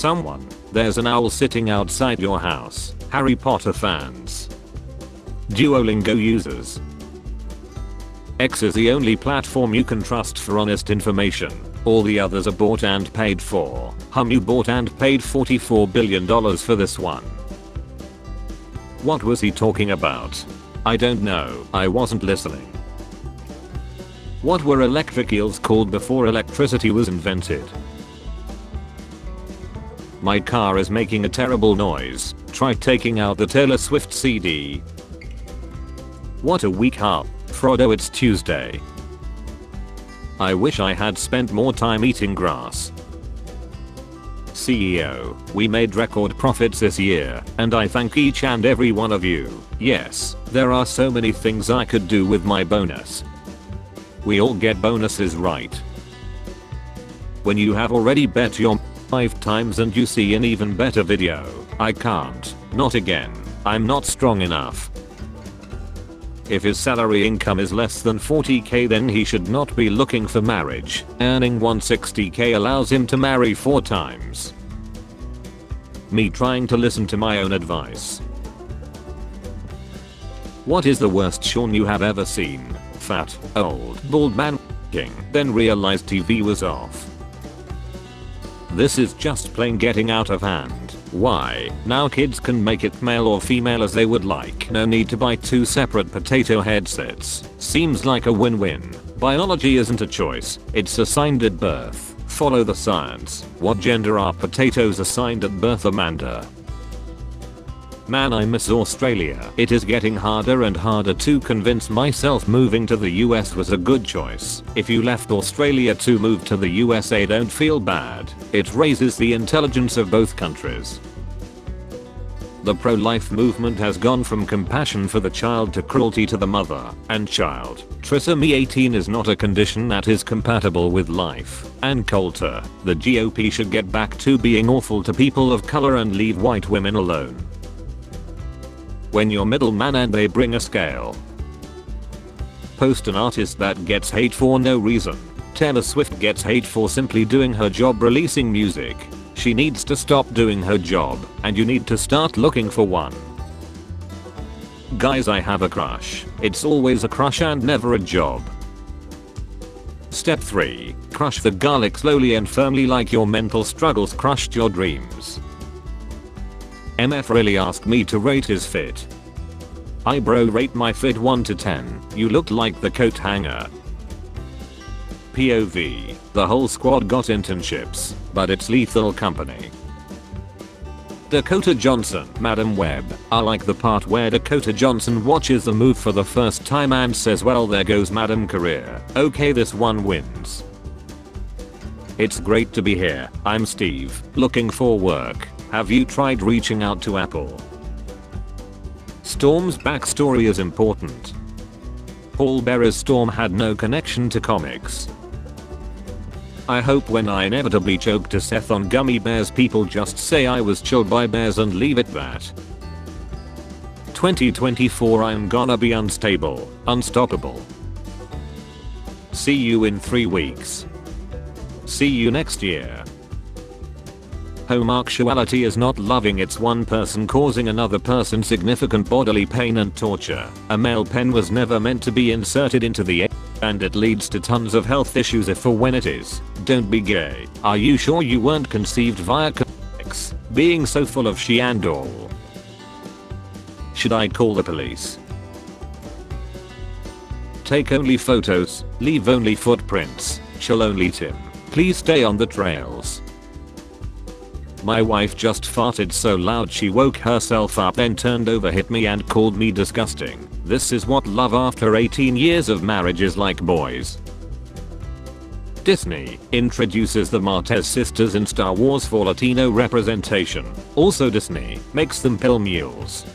Someone, there's an owl sitting outside your house. Harry Potter fans. Duolingo users. X is the only platform you can trust for honest information. All the others are bought and paid for. You bought and paid $44 billion for this one. What was he talking about? I don't know. I wasn't listening. What were electric eels called before electricity was invented? My car is making a terrible noise. Try taking out the Taylor Swift CD. What a week, huh? Frodo, it's Tuesday. I wish I had spent more time eating grass. CEO, we made record profits this year, and I thank each and every one of you. Yes, there are so many things I could do with my bonus. We all get bonuses, right? When you have already bet your 5 times and you see an even better video, I can't, not again. I'm not strong enough. If his salary income is less than 40k, then he should not be looking for marriage. Earning 160k allows him to marry 4 times. Me trying to listen to my own advice. What is the worst Sean you have ever seen? Fat, old, bald man f***ing, then realized TV was off. This is just plain getting out of hand. Why? Now kids can make it male or female as they would like. No need to buy 2 separate potato headsets. Seems like a win-win. Biology isn't a choice, it's assigned at birth. Follow the science. What gender are potatoes assigned at birth, Amanda? Man, I miss Australia. It is getting harder and harder to convince myself moving to the US was a good choice. If you left Australia to move to the USA, don't feel bad. It raises the intelligence of both countries. The pro-life movement has gone from compassion for the child to cruelty to the mother and child. Trisomy 18 is not a condition that is compatible with life. And Coulter, the GOP should get back to being awful to people of color and leave white women alone. When you're middleman and they bring a scale. Post an artist that gets hate for no reason. Taylor Swift gets hate for simply doing her job releasing music. She needs to stop doing her job, and you need to start looking for one. Guys, I have a crush. It's always a crush and never a job. Step 3. Crush the garlic slowly and firmly like your mental struggles crushed your dreams. MF really asked me to rate his fit. I bro rate my fit 1 to 10. You look like the coat hanger. POV. The whole squad got internships, but it's lethal company. Dakota Johnson, Madam Web. I like the part where Dakota Johnson watches the move for the first time and says, well, there goes Madam Career. Okay, this one wins. It's great to be here. I'm Steve, looking for work. Have you tried reaching out to Apple? Storm's backstory is important. Paul Bearer's Storm had no connection to comics. I hope when I inevitably choke to Seth on gummy bears, people just say I was chilled by bears and leave it that. 2024, I'm gonna be unstable, unstoppable. See you in 3 weeks. See you next year. Homosexuality is not loving, it's one person causing another person significant bodily pain and torture. A male pen was never meant to be inserted into the and it leads to tons of health issues if or when it is. Don't be gay. Are you sure you weren't conceived via sex? Being so full of she and all. Should I call the police? Take only photos, leave only footprints, chill only Tim. Please stay on the trails. My wife just farted so loud she woke herself up, then turned over, hit me and called me disgusting. This is what love after 18 years of marriage is like, boys. Disney introduces the Martez sisters in Star Wars for Latino representation. Also Disney makes them pill mules.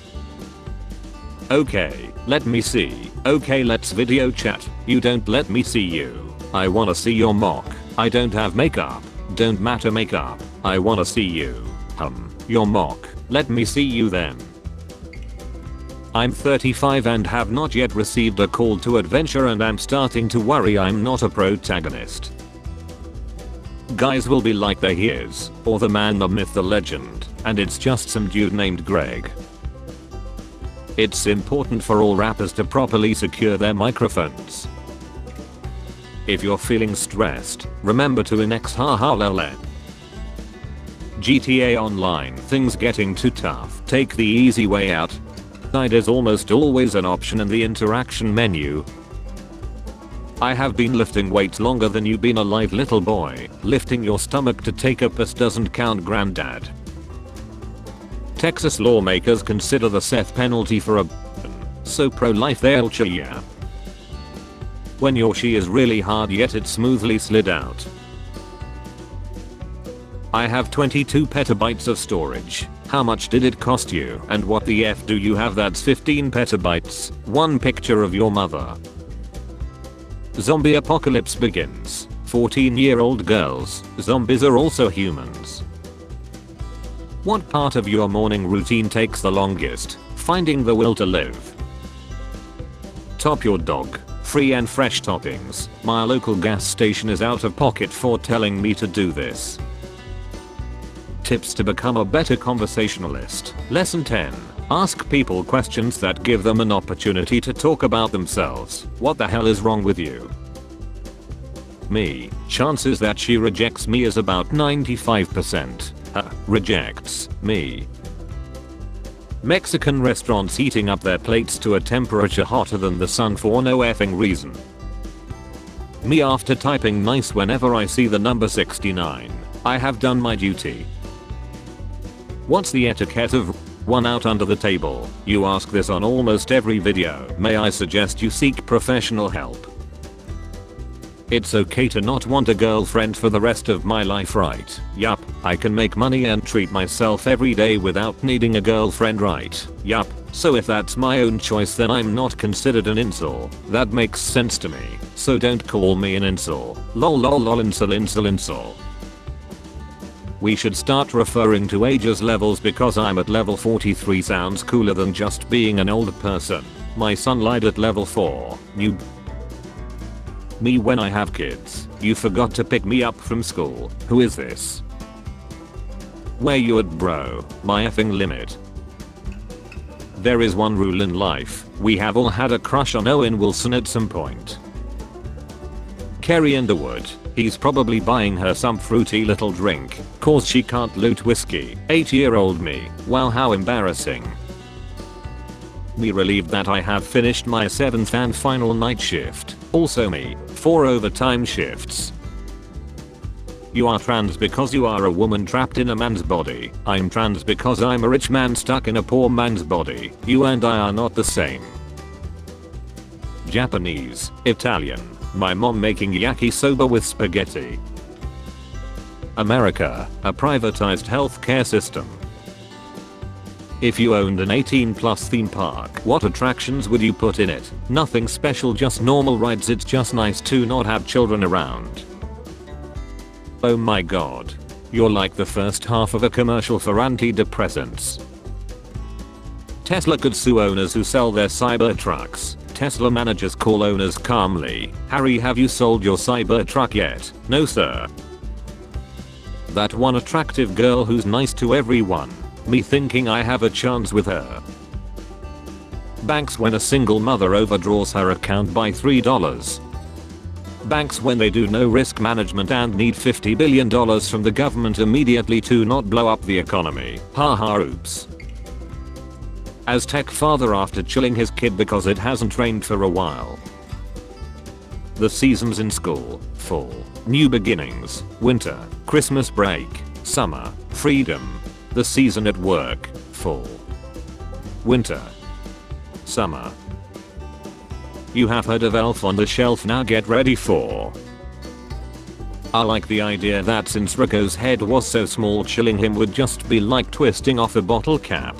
Okay, let me see. Okay, let's video chat. You don't let me see you. I wanna see your mock. I don't have makeup. Don't matter makeup. I wanna see you. Your mock. Let me see you then. I'm 35 and have not yet received a call to adventure, and I'm starting to worry I'm not a protagonist. guys will be like there he is, or the man, the myth, the legend, and it's just some dude named Greg. It's important for all rappers to properly secure their microphones. If you're feeling stressed, remember to inex ha. GTA Online, things getting too tough, take the easy way out. Side is almost always an option in the interaction menu. I have been lifting weights longer than you've been alive, little boy. Lifting your stomach to take a piss doesn't count, granddad. Texas lawmakers consider the death penalty for abortion, so pro-life they'll cheer ya. When your she is really hard yet it smoothly slid out. I have 22 petabytes of storage. How much did it cost you? And what the F do you have that's 15 petabytes? One picture of your mother. Zombie apocalypse begins. 14-year-old girls. Zombies are also humans. What part of your morning routine takes the longest? Finding the will to live. Top your dog. Free and fresh toppings. My local gas station is out of pocket for telling me to do this. Tips to become a better conversationalist. Lesson 10. Ask people questions that give them an opportunity to talk about themselves. What the hell is wrong with you? Me. Chances that she rejects me is about 95%. Rejects me. Mexican restaurants heating up their plates to a temperature hotter than the sun for no effing reason. Me after typing nice whenever I see the number 69. I have done my duty. What's the etiquette of one out under the table? You ask this on almost every video. May I suggest you seek professional help? It's okay to not want a girlfriend for the rest of my life, right? Yup, I can make money and treat myself every day without needing a girlfriend, right? Yup, so if that's my own choice then I'm not considered an incel. That makes sense to me, so don't call me an incel. Lol incel. We should start referring to age as levels because I'm at level 43 sounds cooler than just being an older person. My son lied at level 4. New. Me when I have kids. You forgot to pick me up from school. Who is this? Where you at, bro? My effing limit. There is one rule in life. We have all had a crush on Owen Wilson at some point. Carrie Underwood. He's probably buying her some fruity little drink, cause she can't loot whiskey. 8-year-old me. Wow, how embarrassing. Me relieved that I have finished my 7th and final night shift. Also me. 4 overtime shifts. You are trans because you are a woman trapped in a man's body. I'm trans because I'm a rich man stuck in a poor man's body. You and I are not the same. Japanese. Italian. My mom making yakisoba with spaghetti. America. A privatized healthcare system. If you owned an 18+ theme park, what attractions would you put in it? Nothing special, just normal rides. It's just nice to not have children around. Oh my god. You're like the first half of a commercial for antidepressants. Tesla could sue owners who sell their Cybertrucks. Tesla managers call owners calmly. Harry, have you sold your Cybertruck yet? No sir. That one attractive girl who's nice to everyone. Me thinking I have a chance with her. Banks when a single mother overdraws her account by $3. Banks when they do no risk management and need $50 billion from the government immediately to not blow up the economy. Haha, oops. Aztec father after chilling his kid because it hasn't rained for a while. The seasons in school: fall, new beginnings, winter, Christmas break, summer, freedom. The season at work: fall, winter, summer. You have heard of Elf on the Shelf, now get ready for. I like the idea that since Rico's head was so small, chilling him would just be like twisting off a bottle cap.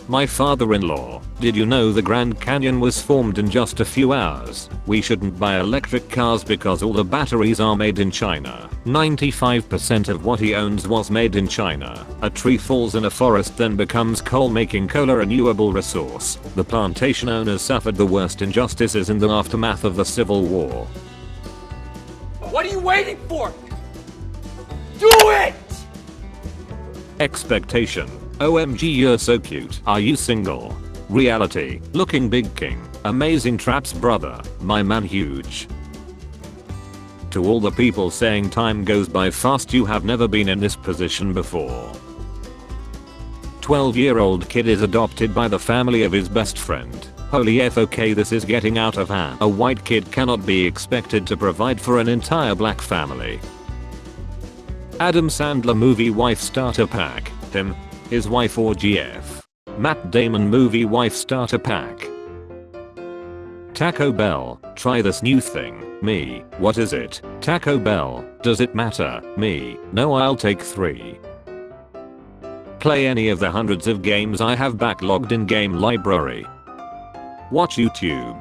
My father-in-law, did you know the Grand Canyon was formed in just a few hours? We shouldn't buy electric cars because all the batteries are made in China. 95% of what he owns was made in China. A tree falls in a forest then becomes coal, making coal a renewable resource. The plantation owners suffered the worst injustices in the aftermath of the Civil War. What are you waiting for? Do it! Expectation. OMG, you're so cute. Are you single? Reality. Looking big king. Amazing traps brother. My man huge. To all the people saying time goes by fast, you have never been in this position before. 12-year-old kid is adopted by the family of his best friend. Holy F, okay, this is getting out of hand. A white kid cannot be expected to provide for an entire black family. Adam Sandler movie wife starter pack. Him, his wife or GF. Matt Damon movie wife starter pack. Taco Bell, try this new thing. Me, what is it? Taco Bell, does it matter? Me, no, I'll take 3. Play any of the hundreds of games I have backlogged in game library. Watch YouTube.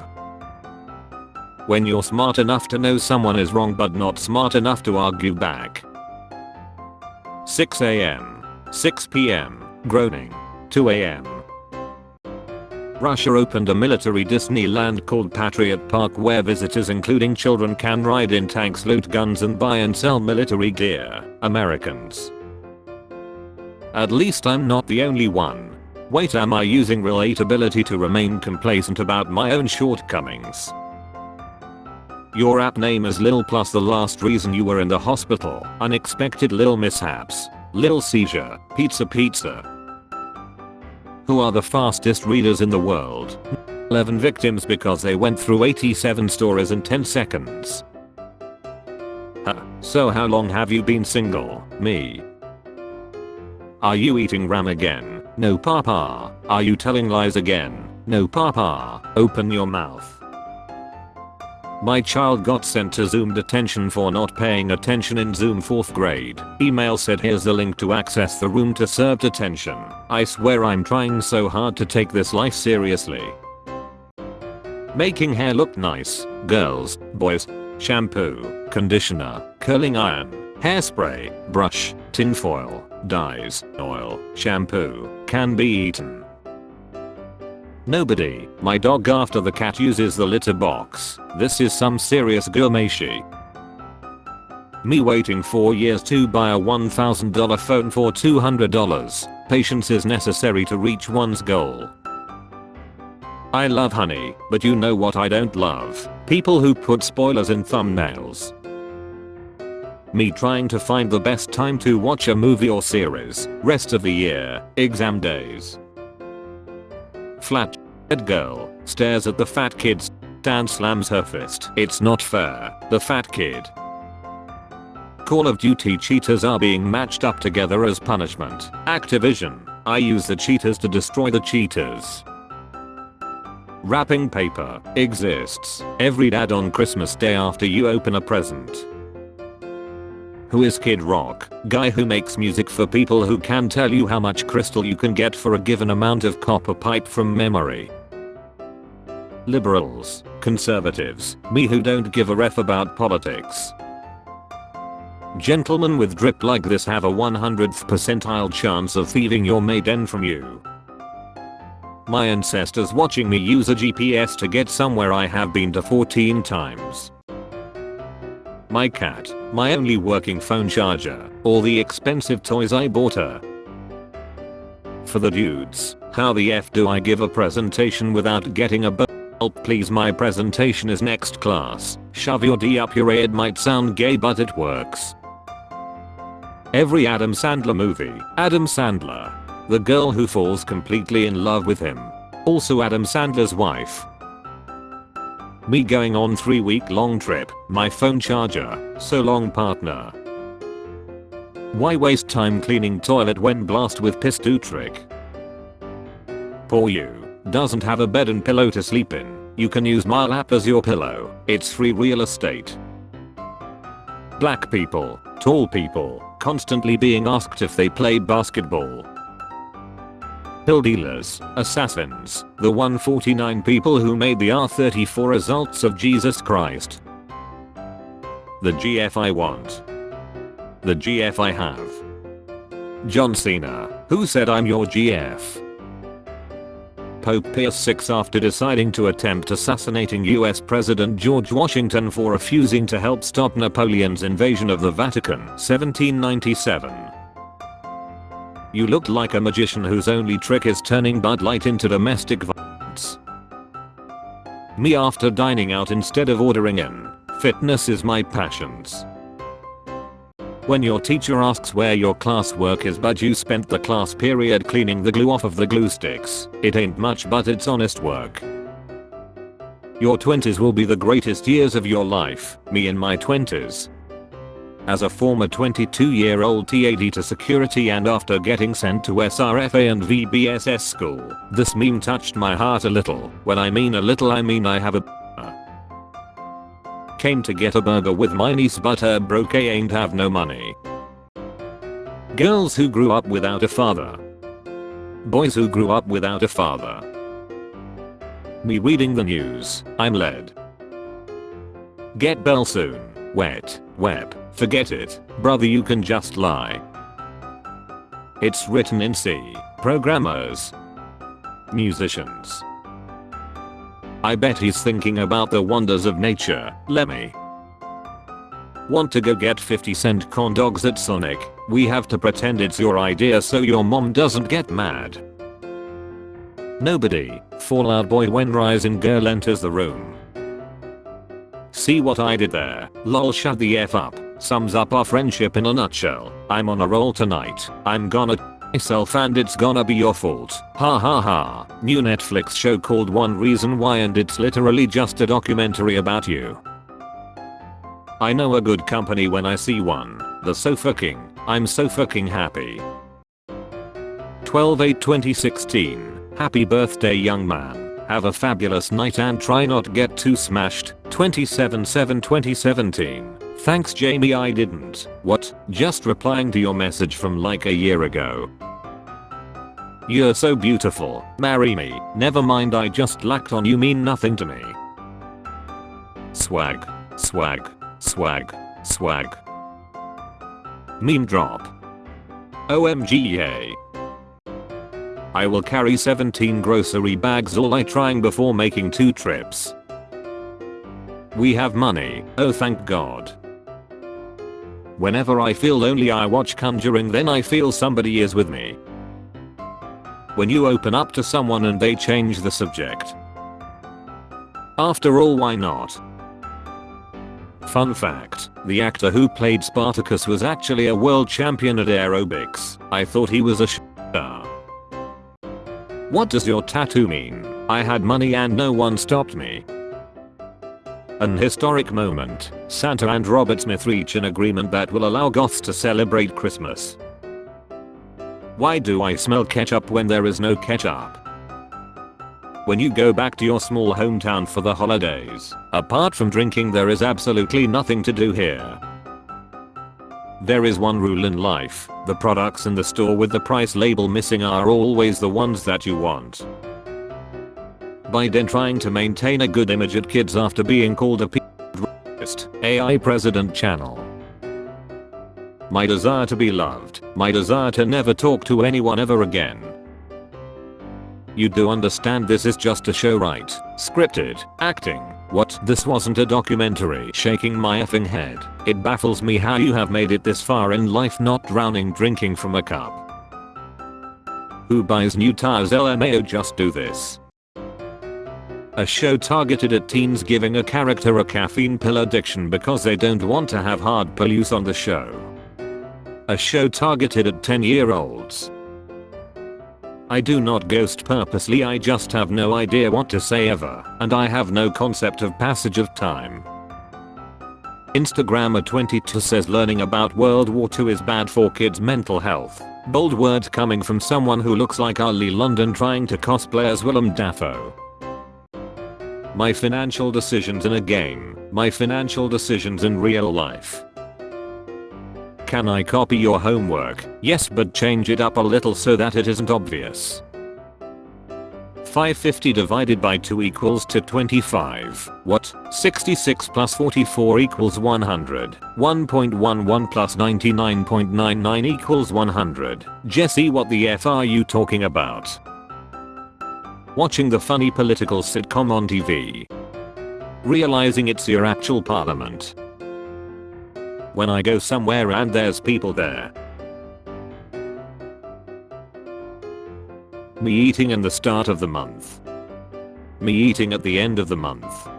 When you're smart enough to know someone is wrong but not smart enough to argue back. 6 AM. 6 PM. Groaning. 2 AM. Russia opened a military Disneyland called Patriot Park where visitors including children can ride in tanks, loot guns and buy and sell military gear. Americans. At least I'm not the only one. Wait, am I using relatability to remain complacent about my own shortcomings? Your app name is Lil plus the last reason you were in the hospital. Unexpected Lil mishaps. Lil seizure. Pizza pizza. Who are the fastest readers in the world? 11 victims because they went through 87 stories in 10 seconds. So how long have you been single? Me. Are you eating ram again? No papa. Are you telling lies again? No papa. Open your mouth. My child got sent to Zoom detention for not paying attention in Zoom 4th grade. Email said here's the link to access the room to serve detention. I swear I'm trying so hard to take this life seriously. Making hair look nice. Girls, boys. Shampoo, conditioner, curling iron, hairspray, brush, tinfoil, dyes, oil, shampoo, can be eaten. Nobody. My dog after the cat uses the litter box. This is some serious gourmetry. Me waiting 4 years to buy a $1,000 phone for $200. Patience is necessary to reach one's goal. I love honey, but you know what I don't love? People who put spoilers in thumbnails. Me trying to find the best time to watch a movie or series. Rest of the year, exam days. Flat girl stares at the fat kid and slams her fist. It's not fair. The fat kid. Call of Duty cheaters are being matched up together as punishment. Activision. I use the cheaters to destroy the cheaters. Wrapping paper exists. Every dad on Christmas Day after you open a present. Who is Kid Rock? Guy who makes music for people who can tell you how much crystal you can get for a given amount of copper pipe from memory. Liberals, conservatives, me who don't give a ref about politics. Gentlemen with drip like this have a 100th percentile chance of thieving your maiden from you. My ancestors watching me use a GPS to get somewhere I have been to 14 times. My cat, my only working phone charger, all the expensive toys I bought her. For the dudes, how the F do I give a presentation without getting a help please, my presentation is next class. Shove your D up your A. It might sound gay but it works. Every Adam Sandler movie, Adam Sandler. The girl who falls completely in love with him. Also Adam Sandler's wife. Me going on 3-week-long trip, my phone charger, so long partner. Why waste time cleaning toilet when blast with piss do trick? Poor you, doesn't have a bed and pillow to sleep in, you can use my lap as your pillow, it's free real estate. Black people, tall people, constantly being asked if they play basketball. Pill dealers, assassins, the 149 people who made the R34 results of Jesus Christ. The GF I want. The GF I have. John Cena, who said I'm your GF. Pope Pius VI after deciding to attempt assassinating US President George Washington for refusing to help stop Napoleon's invasion of the Vatican, 1797. You look like a magician whose only trick is turning Bud Light into domestic violence. Me after dining out instead of ordering in. Fitness is my passions. When your teacher asks where your classwork is but you spent the class period cleaning the glue off of the glue sticks, it ain't much but it's honest work. Your 20s will be the greatest years of your life, me in my 20s. As a former 22-year-old TAD to security and after getting sent to SRFA and VBSS school, this meme touched my heart a little. When I mean a little I mean I have a came to get a burger with my niece but her broke ain't have no money. Girls who grew up without a father. Boys who grew up without a father. Me reading the news, I'm led. Get bell soon. Wet. Web. Forget it, brother you can just lie. It's written in C. Programmers. Musicians. I bet he's thinking about the wonders of nature, Lemmy. Want to go get 50-cent corn dogs at Sonic? We have to pretend it's your idea so your mom doesn't get mad. Nobody, Fallout Boy when Rising Girl enters the room. See what I did there? Lol shut the F up. Sums up our friendship in a nutshell. I'm on a roll tonight. I'm gonna myself and it's gonna be your fault. Ha ha ha. New Netflix show called One Reason Why and it's literally just a documentary about you. I know a good company when I see one. The so fucking. I'm so fucking happy. 12/8/2016. Happy birthday young man. Have a fabulous night and try not get too smashed. 27/7/2017. Thanks Jamie I didn't. What? Just replying to your message from like a year ago. You're so beautiful. Marry me. Never mind I just lacked on you mean nothing to me. Swag. Swag. Swag. Swag. Meme drop. OMG yay. I will carry 17 grocery bags all night trying before making 2 trips. We have money. Oh thank God. Whenever I feel lonely I watch Conjuring then I feel somebody is with me. When you open up to someone and they change the subject. After all why not? Fun fact, the actor who played Spartacus was actually a world champion at aerobics. I thought he was a star. What does your tattoo mean? I had money and no one stopped me. An historic moment, Santa and Robert Smith reach an agreement that will allow goths to celebrate Christmas. Why do I smell ketchup when there is no ketchup? When you go back to your small hometown for the holidays, apart from drinking there is absolutely nothing to do here. There is one rule in life, the products in the store with the price label missing are always the ones that you want. Biden trying to maintain a good image at kids after being called a racist. AI President channel. My desire to be loved. My desire to never talk to anyone ever again. You do understand this is just a show, right? Scripted. Acting. What? This wasn't a documentary. Shaking my effing head. It baffles me how you have made it this far in life not drowning drinking from a cup. Who buys new tires? LMAO just do this. A show targeted at teens giving a character a caffeine pill addiction because they don't want to have hard pill use on the show. A show targeted at 10-year-olds. I do not ghost purposely, I just have no idea what to say ever, and I have no concept of passage of time. Instagrammer 22 says learning about World War II is bad for kids' mental health. Bold words coming from someone who looks like Ali London trying to cosplay as Willem Dafoe. My financial decisions in a game. My financial decisions in real life. Can I copy your homework? Yes, but change it up a little so that it isn't obvious. 550 divided by 2 equals to 25. What? 66 plus 44 equals 100. 1.11 plus 99.99 equals 100. Jesse, what the F are you talking about? Watching the funny political sitcom on TV. Realizing it's your actual parliament. When I go somewhere and there's people there. Me eating in the start of the month. Me eating at the end of the month.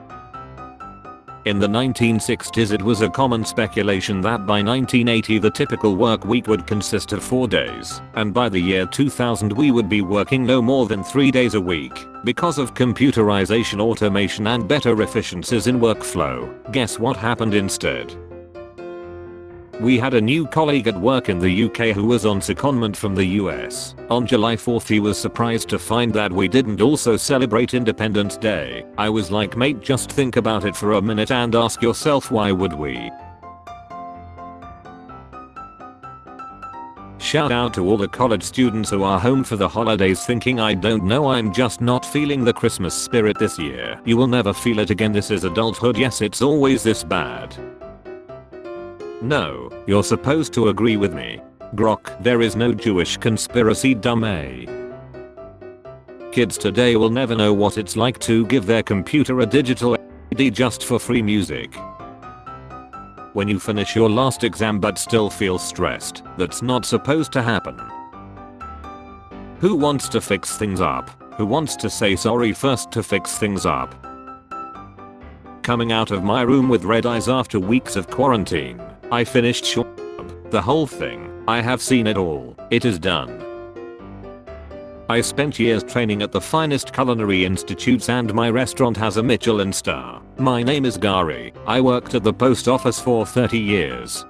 In the 1960s it was a common speculation that by 1980 the typical work week would consist of 4 days, and by the year 2000 we would be working no more than 3 days a week, because of computerization, automation and better efficiencies in workflow. Guess what happened instead? We had a new colleague at work in the UK who was on secondment from the US. On July 4th he was surprised to find that we didn't also celebrate Independence Day. I was like, mate, just think about it for a minute and ask yourself, why would we? Shout out to all the college students who are home for the holidays thinking, I don't know, I'm just not feeling the Christmas spirit this year. You will never feel it again. This is adulthood. Yes, it's always this bad. No, you're supposed to agree with me. Grok, there is no Jewish conspiracy, dummy. Kids today will never know what it's like to give their computer a digital ID just for free music. When you finish your last exam but still feel stressed, that's not supposed to happen. Who wants to fix things up? Who wants to say sorry first to fix things up? Coming out of my room with red eyes after weeks of quarantine. I finished Hol'Up, the whole thing. I have seen it all. It is done. I spent years training at the finest culinary institutes and my restaurant has a Michelin star. My name is Gary. I worked at the post office for 30 years.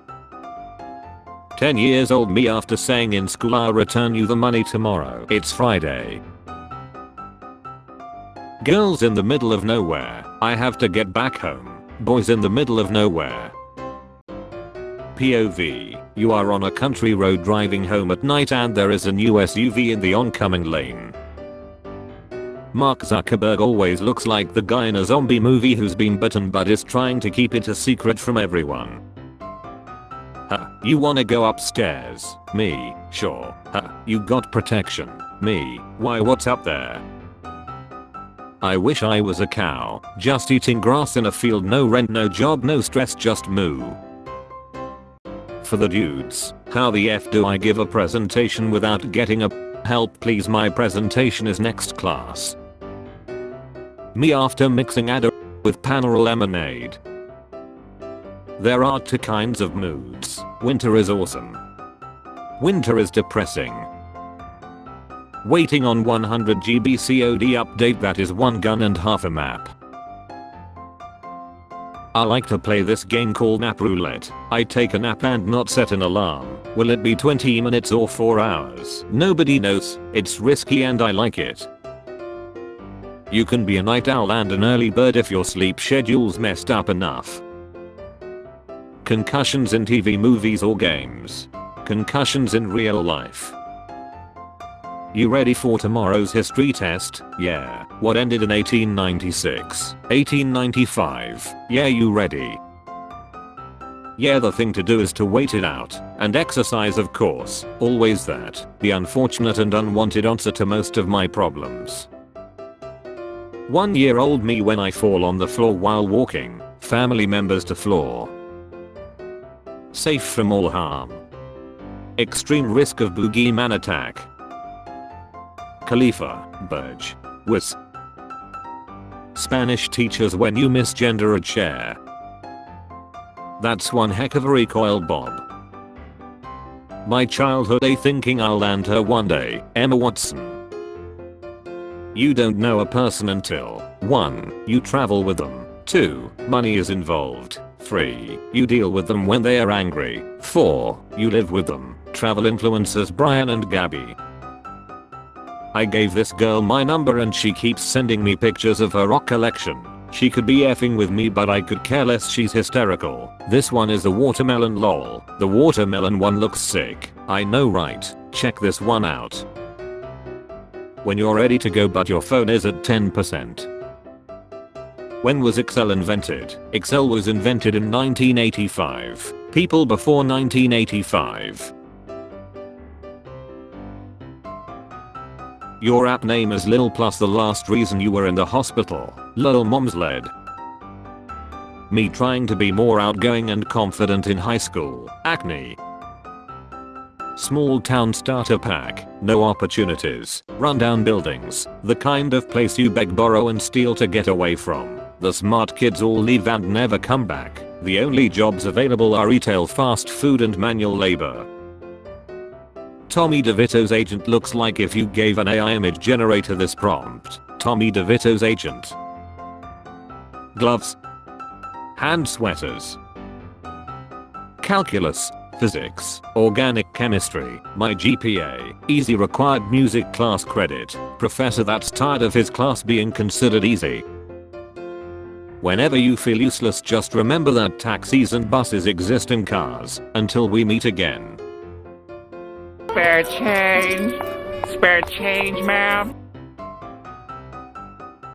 10 years old me after saying in school, I'll return you the money tomorrow. It's Friday. Girls in the middle of nowhere. I have to get back home. Boys in the middle of nowhere. POV, you are on a country road driving home at night and there is a new SUV in the oncoming lane. Mark Zuckerberg always looks like the guy in a zombie movie who's been bitten but is trying to keep it a secret from everyone. Huh, you wanna go upstairs? Me, sure. Huh, you got protection? Me, why, what's up there? I wish I was a cow, just eating grass in a field, no rent, no job, no stress, just moo. For the dudes, how the F do I give a presentation without getting a help please, my presentation is next class. Me after mixing Adder with Panera lemonade. There are two kinds of moods. Winter is awesome. Winter is depressing. Waiting on 100 GB COD update, that is one gun and half a map. I like to play this game called Nap Roulette. I take a nap and not set an alarm. Will it be 20 minutes or 4 hours? Nobody knows. It's risky and I like it. You can be a night owl and an early bird if your sleep schedule's messed up enough. Concussions in TV, movies or games. Concussions in real life. You ready for tomorrow's history test? Yeah. What ended in 1896? 1895. Yeah, you ready? Yeah, the thing to do is to wait it out. And exercise, of course. Always that. The unfortunate and unwanted answer to most of my problems. 1-year-old me when I fall on the floor while walking. Family members to floor. Safe from all harm. Extreme risk of boogeyman attack. Khalifa, Burj, Wis. Spanish teachers when you misgender a chair. That's one heck of a recoil, Bob. My childhood day thinking I'll land her one day, Emma Watson. You don't know a person until 1. You travel with them. 2. Money is involved. 3. You deal with them when they are angry. 4. You live with them. Travel influencers Brian and Gabby. I gave this girl my number and she keeps sending me pictures of her rock collection. She could be effing with me but I could care less, she's hysterical. This one is a watermelon, lol. The watermelon one looks sick. I know, right? Check this one out. When you're ready to go but your phone is at 10%. When was Excel invented? Excel was invented in 1985. People before 1985. Your app name is Lil plus the last reason you were in the hospital. Lol mom's led. Me trying to be more outgoing and confident in high school. Acne. Small town starter pack. No opportunities. Rundown buildings. The kind of place you beg, borrow and steal to get away from. The smart kids all leave and never come back. The only jobs available are retail, fast food and manual labor. Tommy DeVito's agent looks like if you gave an AI image generator this prompt. Tommy DeVito's agent. Gloves. Hand sweaters. Calculus. Physics. Organic chemistry. My GPA. Easy required music class credit. Professor that's tired of his class being considered easy. Whenever you feel useless, just remember that taxis and buses exist in cars. Until we meet again. Spare change. Spare change, ma'am.